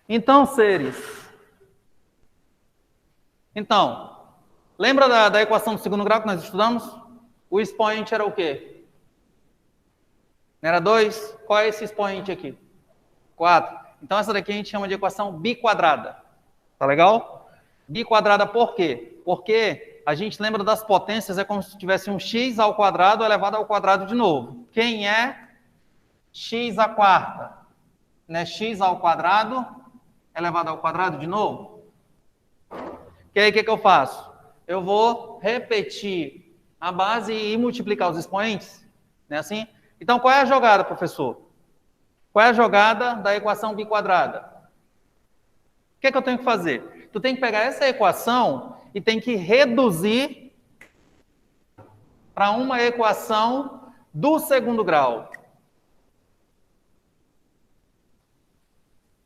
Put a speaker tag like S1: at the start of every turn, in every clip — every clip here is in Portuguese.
S1: Então, seres. Então, lembra da equação do segundo grau que nós estudamos? O expoente era o quê? Não era 2? Qual é esse expoente aqui? 4. Então, essa daqui a gente chama de equação biquadrada. Tá legal? Biquadrada por quê? Porque a gente lembra das potências, é como se tivesse um x ao quadrado elevado ao quadrado de novo. Quem é x à quarta? Né? X ao quadrado elevado ao quadrado de novo. E aí, o que eu faço? Eu vou repetir a base e multiplicar os expoentes. Não é assim? Então, qual é a jogada, professor? Qual é a jogada da equação biquadrada? O que eu tenho que fazer? Tu tem que pegar essa equação e tem que reduzir para uma equação do segundo grau.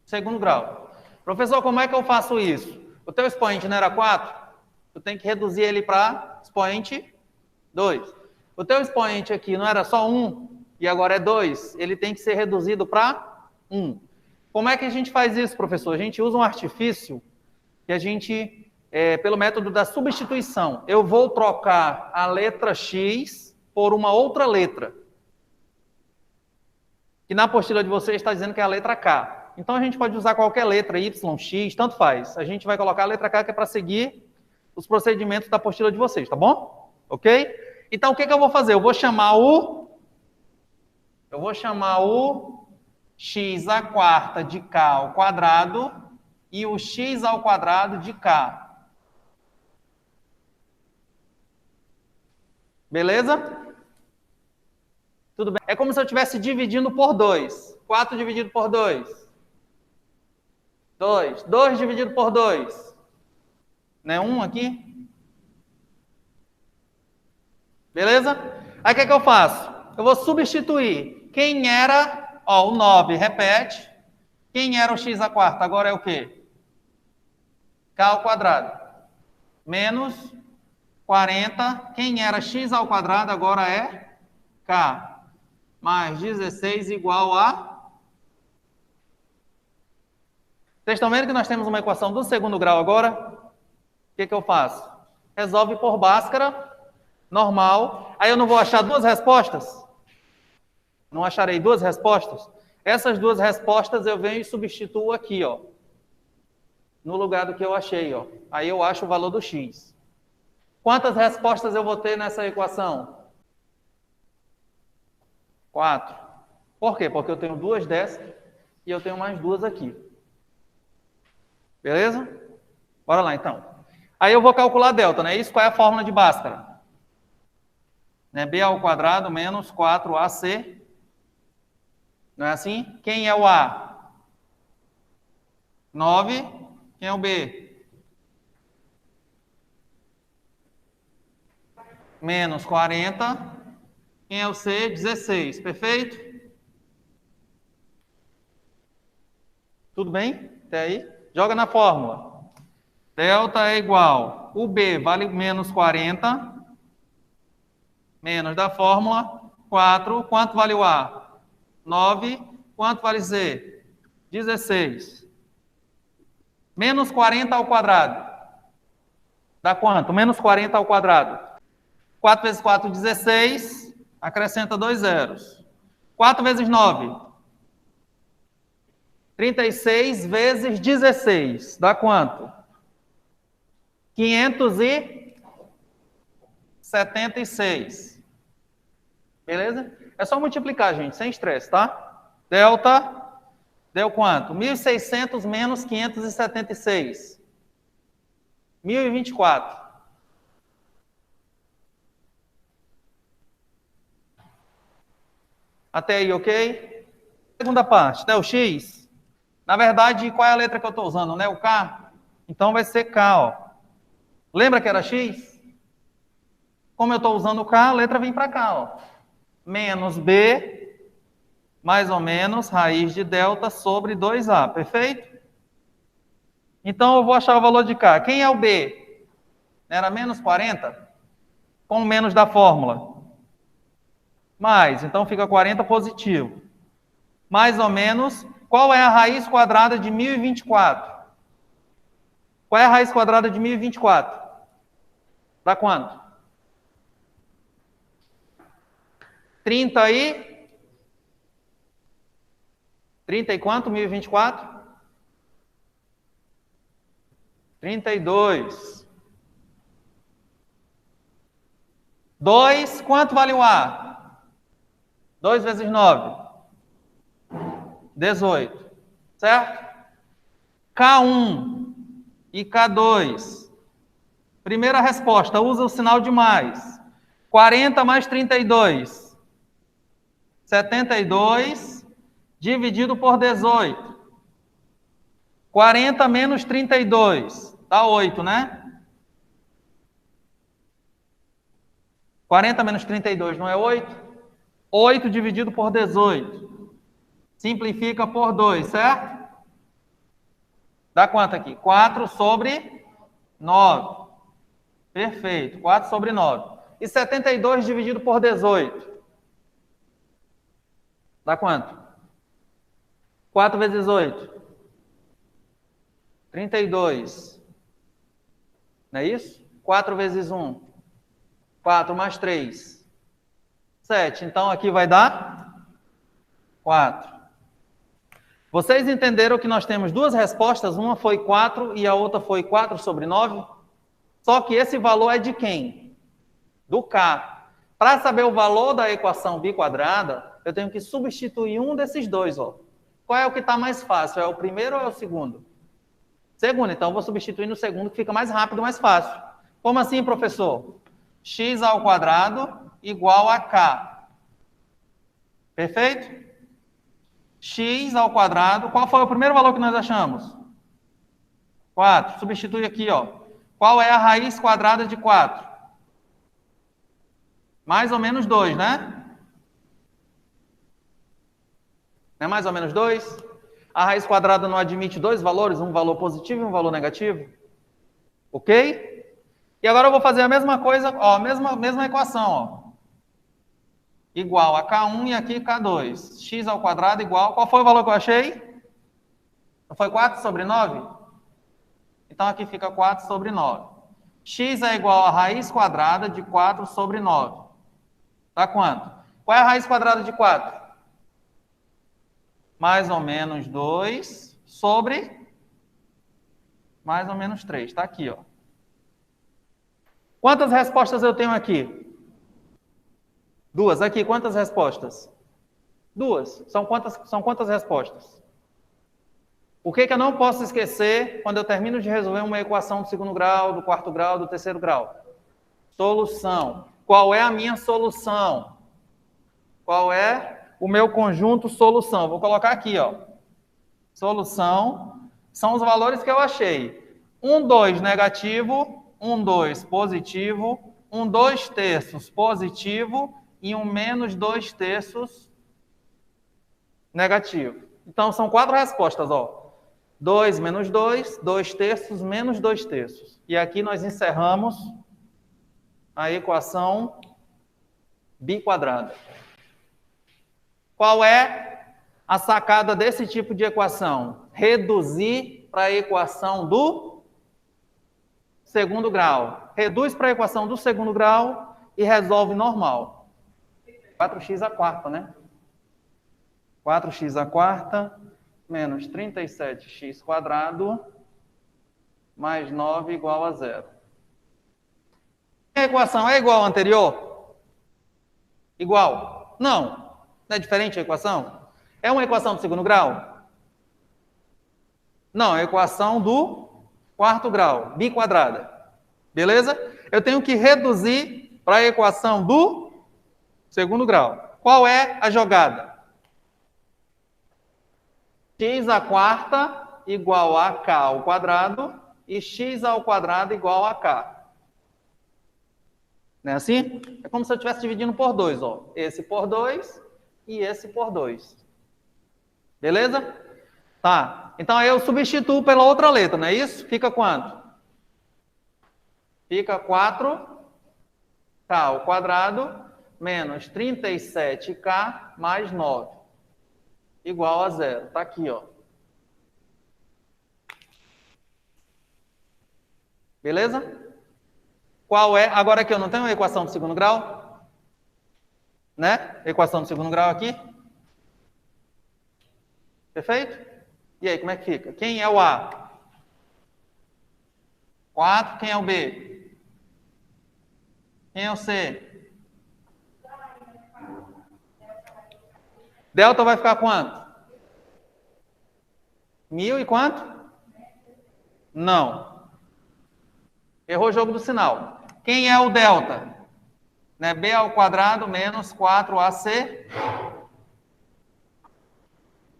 S1: Segundo grau. Professor, como é que eu faço isso? O teu expoente não era 4? Tu tem que reduzir ele para expoente 2. O teu expoente aqui não era só 1 e agora é 2. Ele tem que ser reduzido para 1. Como é que a gente faz isso, professor? A gente usa um artifício que a gente, pelo método da substituição, eu vou trocar a letra X por uma outra letra. Que na apostila de vocês está dizendo que é a letra K. Então, a gente pode usar qualquer letra, Y, X, tanto faz. A gente vai colocar a letra K que é para seguir os procedimentos da apostila de vocês, tá bom? Ok? Então, o que eu vou fazer? Eu vou chamar o x à quarta de K ao quadrado e o x ao quadrado de K. Beleza? Tudo bem? É como se eu estivesse dividindo por 2. 4 dividido por 2. 2. 2 dividido por 2. Não é 1 aqui? Beleza? Aí o que eu faço? Eu vou substituir. Quem era, o 9, repete. Quem era o x à quarta? Agora é o quê? K ao quadrado. Menos 40. Quem era x ao quadrado agora é K. Mais 16 igual a... Vocês estão vendo que nós temos uma equação do segundo grau agora? O que eu faço? Resolve por Bhaskara, normal. Aí eu não vou achar duas respostas? Não acharei duas respostas? Essas duas respostas eu venho e substituo aqui, ó. No lugar do que eu achei, ó. Aí eu acho o valor do x. Quantas respostas eu vou ter nessa equação? 4. Por quê? Porque eu tenho duas dessas e eu tenho mais duas aqui. Beleza? Bora lá, então. Aí eu vou calcular delta, né? Isso qual é a fórmula de Bhaskara? Né? B ao quadrado menos 4AC. Não é assim? Quem é o A? 9. Quem é o B? Menos 40. Quem é o C? 16. Perfeito? Tudo bem? Até aí? Joga na fórmula. Delta é igual. O B vale menos 40. Menos da fórmula 4. Quanto vale o A? 9. Quanto vale Z? 16. Menos 40 ao quadrado. Dá quanto? Menos 40 ao quadrado. 4 vezes 4, 16. Acrescenta 2 zeros. 4 vezes 9. 36 vezes 16. Dá quanto? 576. Beleza? É só multiplicar, gente, sem estresse, tá? Delta deu quanto? 1.600 menos 576. 1.024. Até aí, ok? Segunda parte, né? O x. Na verdade, qual é a letra que eu estou usando, né? O K? Então vai ser K, ó. Lembra que era X? Como eu estou usando o K, a letra vem para cá, ó. Menos B, mais ou menos, raiz de delta sobre 2A, perfeito? Então eu vou achar o valor de K. Quem é o B? Era menos 40? Com menos da fórmula. Mais, então fica 40 positivo. Mais ou menos Qual é a raiz quadrada de 1024? Qual é a raiz quadrada de 1024? Dá quanto? 30 e quanto? 1024? 32. 2, quanto vale o A? 2 vezes 9. 18. Certo? K1 e K2. Primeira resposta, usa o sinal de mais. 40 mais 32. 72 dividido por 18. 40 menos 32. Dá 8, né? 40 menos 32 não é 8? 8 dividido por 18. Simplifica por 2, certo? Dá quanto aqui? 4 sobre 9. Perfeito, 4 sobre 9. E 72 dividido por 18? Dá quanto? 4 vezes 8? 32. Não é isso? 4 vezes 1? 4 mais 3? 7. Então, aqui vai dar 4. Vocês entenderam que nós temos duas respostas? Uma foi 4 e a outra foi 4 sobre 9? Só que esse valor é de quem? Do K. Para saber o valor da equação biquadrada, eu tenho que substituir um desses dois. Ó. Qual é o que está mais fácil? É o primeiro ou é o segundo? Segundo. Então, eu vou substituir no segundo, que fica mais rápido, mais fácil. Como assim, professor? X ao quadrado igual a K. Perfeito? X ao quadrado. Qual foi o primeiro valor que nós achamos? 4. Substitui aqui, ó. Qual é a raiz quadrada de 4? Mais ou menos 2, né? Não é mais ou menos 2? A raiz quadrada não admite dois valores, um valor positivo e um valor negativo? Ok? E agora eu vou fazer a mesma coisa, ó, mesma equação, ó. Igual a K1 e aqui K2. X ao quadrado igual... Qual foi o valor que eu achei? Não foi 4 sobre 9? Então aqui fica 4 sobre 9. X é igual a raiz quadrada de 4 sobre 9. Dá quanto? Qual é a raiz quadrada de 4? Mais ou menos 2 sobre mais ou menos 3. Está aqui, ó. Quantas respostas eu tenho aqui? 2. Aqui, quantas respostas? 2. São quantas respostas? O que eu não posso esquecer quando eu termino de resolver uma equação do segundo grau, do quarto grau, do terceiro grau? Solução. Qual é a minha solução? Qual é o meu conjunto solução? Vou colocar aqui, ó. Solução são os valores que eu achei. 1, 2 negativo, 1, 2 positivo, 1, 2 terços positivo e 1 menos 2 terços negativo. Então, são 4 respostas, ó. 2 menos 2, 2 terços menos 2 terços. E aqui nós encerramos a equação biquadrada. Qual é a sacada desse tipo de equação? Reduzir para a equação do segundo grau. Reduz para a equação do segundo grau e resolve normal. 4x à quarta, né? 4x à quarta menos 37x quadrado mais 9 igual a 0. A equação é igual à anterior? Igual? Não. Não é diferente a equação? É uma equação do segundo grau? Não, é a equação do quarto grau, biquadrada. Beleza? Eu tenho que reduzir para a equação do segundo grau. Qual é a jogada? X à quarta igual a K ao quadrado e X ao quadrado igual a K. Não é assim? É como se eu estivesse dividindo por 2, ó. Esse por 2 e esse por 2. Beleza? Tá. Então aí eu substituo pela outra letra, não é isso? Fica quanto? Fica 4K ao quadrado menos 37K mais 9. igual a zero. Está aqui, ó. Beleza? Qual é? Agora aqui eu não tenho a equação do segundo grau? Né? Equação do segundo grau aqui. Perfeito? E aí, como é que fica? Quem é o A? 4. Quem é o B? Quem é o C? Delta vai ficar quanto? 1000 e quanto? Não. Errou o jogo do sinal. Quem é o delta? Né? B ao quadrado menos 4AC.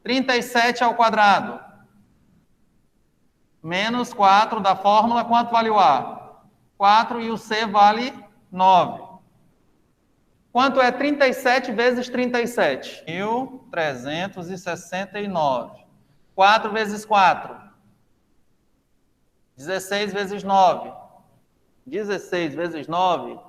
S1: 37 ao quadrado. Menos 4 da fórmula. Quanto vale o A? 4 e o C vale 9. Quanto é 37 vezes 37? 1.369. 4 vezes 4. 16 vezes 9. 16 vezes 9.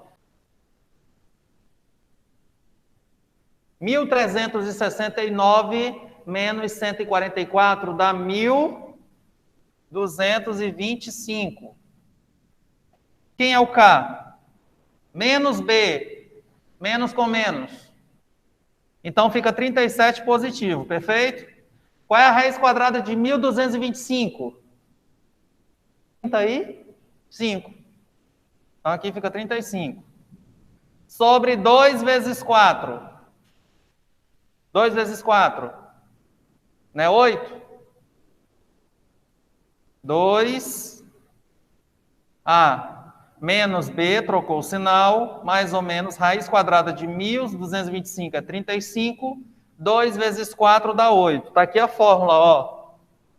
S1: 1.369 menos 144 dá 1.225. Quem é o K? Menos B. Menos com menos. Então fica 37 positivo, perfeito? Qual é a raiz quadrada de 1.225? 35. Então aqui fica 35. Sobre 2 vezes 4. 2 vezes 4. Não é 8? 2A menos B, trocou o sinal, mais ou menos, raiz quadrada de 1.225 é 35. 2 vezes 4 dá 8. Está aqui a fórmula, ó.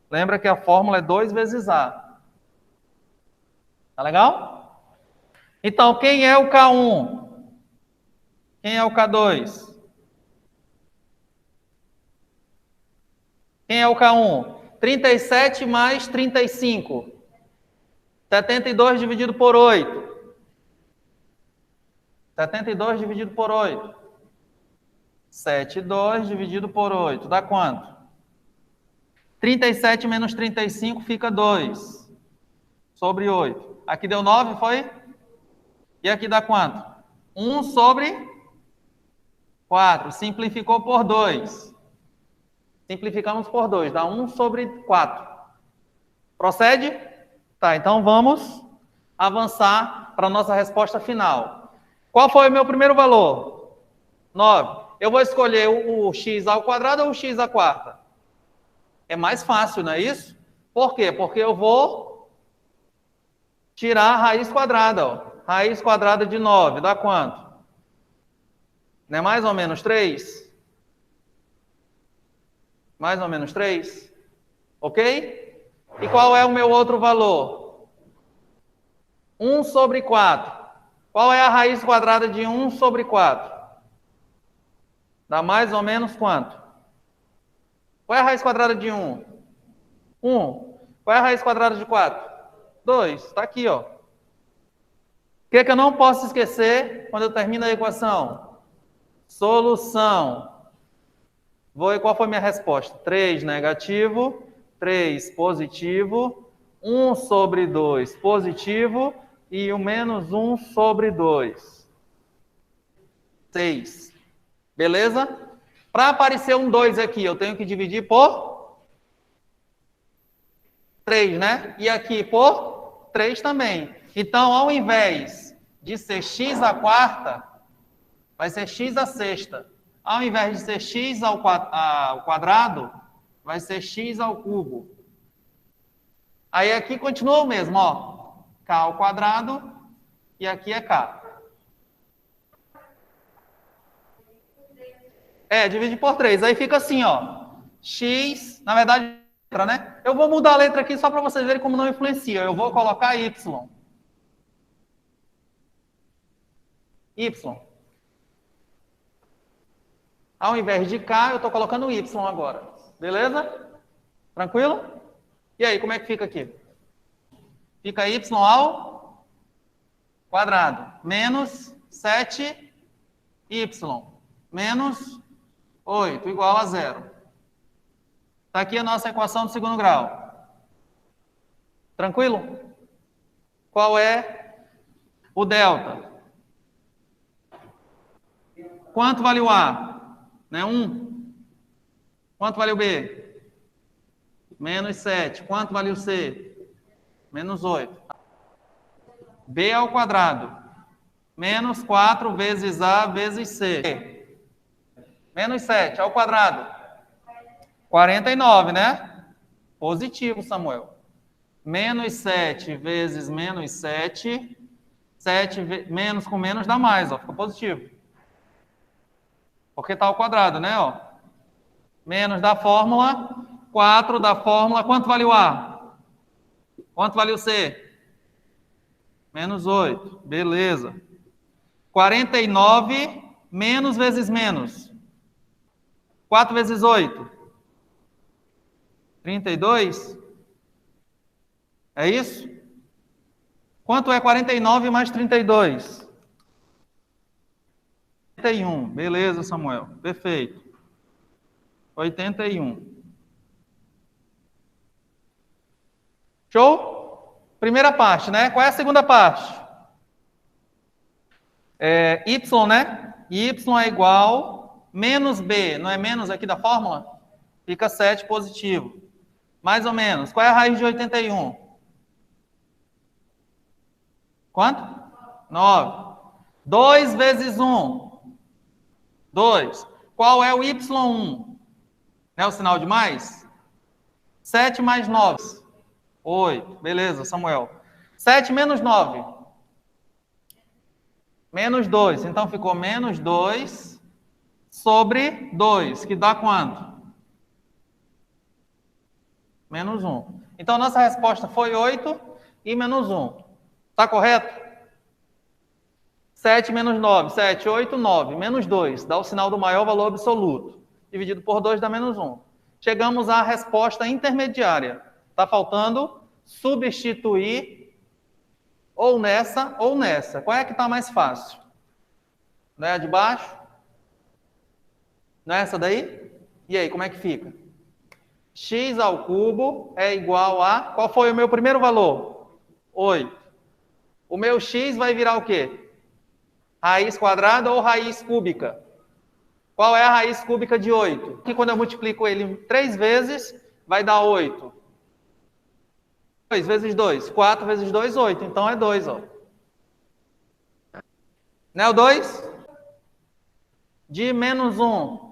S1: Lembra que a fórmula é 2 vezes A. Tá legal? Então, quem é o K1? Quem é o K2? Quem é o K1? 37 mais 35. 72 dividido por 8. 72 dividido por 8. 72 dividido por 8. Dá quanto? 37 menos 35 fica 2. Sobre 8. Aqui deu 9, foi? E aqui dá quanto? 1 sobre 4. Simplificou por 2. Simplificamos por 2. Dá 1 sobre 4. Procede? Tá, então vamos avançar para a nossa resposta final. Qual foi o meu primeiro valor? 9. Eu vou escolher o x ao quadrado ou o x à quarta? É mais fácil, não é isso? Por quê? Porque eu vou tirar a raiz quadrada. Ó. Raiz quadrada de 9 dá quanto? Não é mais ou menos 3? Mais ou menos 3? Ok? E qual é o meu outro valor? 1 sobre 4. Qual é a raiz quadrada de 1 sobre 4? Dá mais ou menos quanto? Qual é a raiz quadrada de 1? 1. Qual é a raiz quadrada de 4? 2. Está aqui, ó. O que é que eu não posso esquecer quando eu termino a equação? Solução. Qual foi a minha resposta? 3 negativo, 3 positivo, 1 sobre 2 positivo e o menos 1 sobre 2. 6. Beleza? Para aparecer um 2 aqui, eu tenho que dividir por 3, né? E aqui por 3 também. Então, ao invés de ser x à quarta, vai ser x à sexta. Ao invés de ser x ao quadrado, vai ser x ao cubo. Aí aqui continua o mesmo, ó. K ao quadrado e aqui é K. Divide por 3. Aí fica assim, ó. X, na verdade, letra, né? Eu vou mudar a letra aqui só para vocês verem como não influencia. Eu vou colocar Y. Y. Ao invés de K, eu estou colocando Y agora. Beleza? Tranquilo? E aí, como é que fica aqui? Fica Y ao quadrado. Menos 7Y. Menos 8, igual a 0. Está aqui a nossa equação do segundo grau. Tranquilo? Qual é o delta? Quanto vale o A? Né? 1. Quanto vale o B? Menos 7. Quanto vale o C? Menos 8. B ao quadrado. Menos 4 vezes A vezes C. Menos 7 ao quadrado. 49, né? Positivo, Samuel. Menos 7 vezes menos 7. 7 menos com menos dá mais, ó. Fica positivo. Porque está ao quadrado, né? Ó. Menos da fórmula. 4 da fórmula. Quanto vale o A? Quanto vale o C? Menos 8. Beleza. 49 menos vezes menos. 4 vezes 8. 32. É isso? Quanto é 49 mais 32? 81. Beleza, Samuel. Perfeito. 81. Show? Primeira parte, né? Qual é a segunda parte? Y, né? Y é igual menos B. Não é menos aqui da fórmula? Fica 7 positivo. Mais ou menos. Qual é a raiz de 81? Quanto? 9. 2 vezes 1. 2. Qual é o Y1? Não é o sinal de mais? 7 mais 9. 8. Beleza, Samuel. 7 menos 9. Menos 2. Então ficou menos 2 sobre 2, que dá quanto? Menos 1. Então nossa resposta foi 8 e menos 1. Está correto? 7 menos 9. 7, 8, 9. Menos 2. Dá o sinal do maior valor absoluto. Dividido por 2 dá menos 1. Chegamos à resposta intermediária. Está faltando substituir ou nessa ou nessa. Qual é que está mais fácil? Não é a de baixo? Não é essa daí? E aí, como é que fica? X ao cubo é igual a... Qual foi o meu primeiro valor? 8. O meu x vai virar o quê? Raiz quadrada ou raiz cúbica? Qual é a raiz cúbica de 8? Que quando eu multiplico ele 3 vezes, vai dar 8. 2 vezes 2. 4 vezes 2, 8. Então é 2, ó. Não é o 2? De menos 1.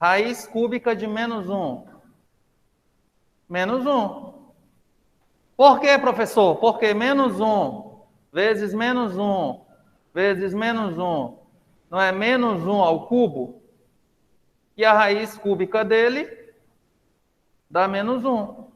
S1: Raiz cúbica de menos 1. Menos 1. Por quê, professor? Porque menos 1 vezes menos 1 vezes menos 1 não é menos 1 ao cubo? E a raiz cúbica dele dá menos 1.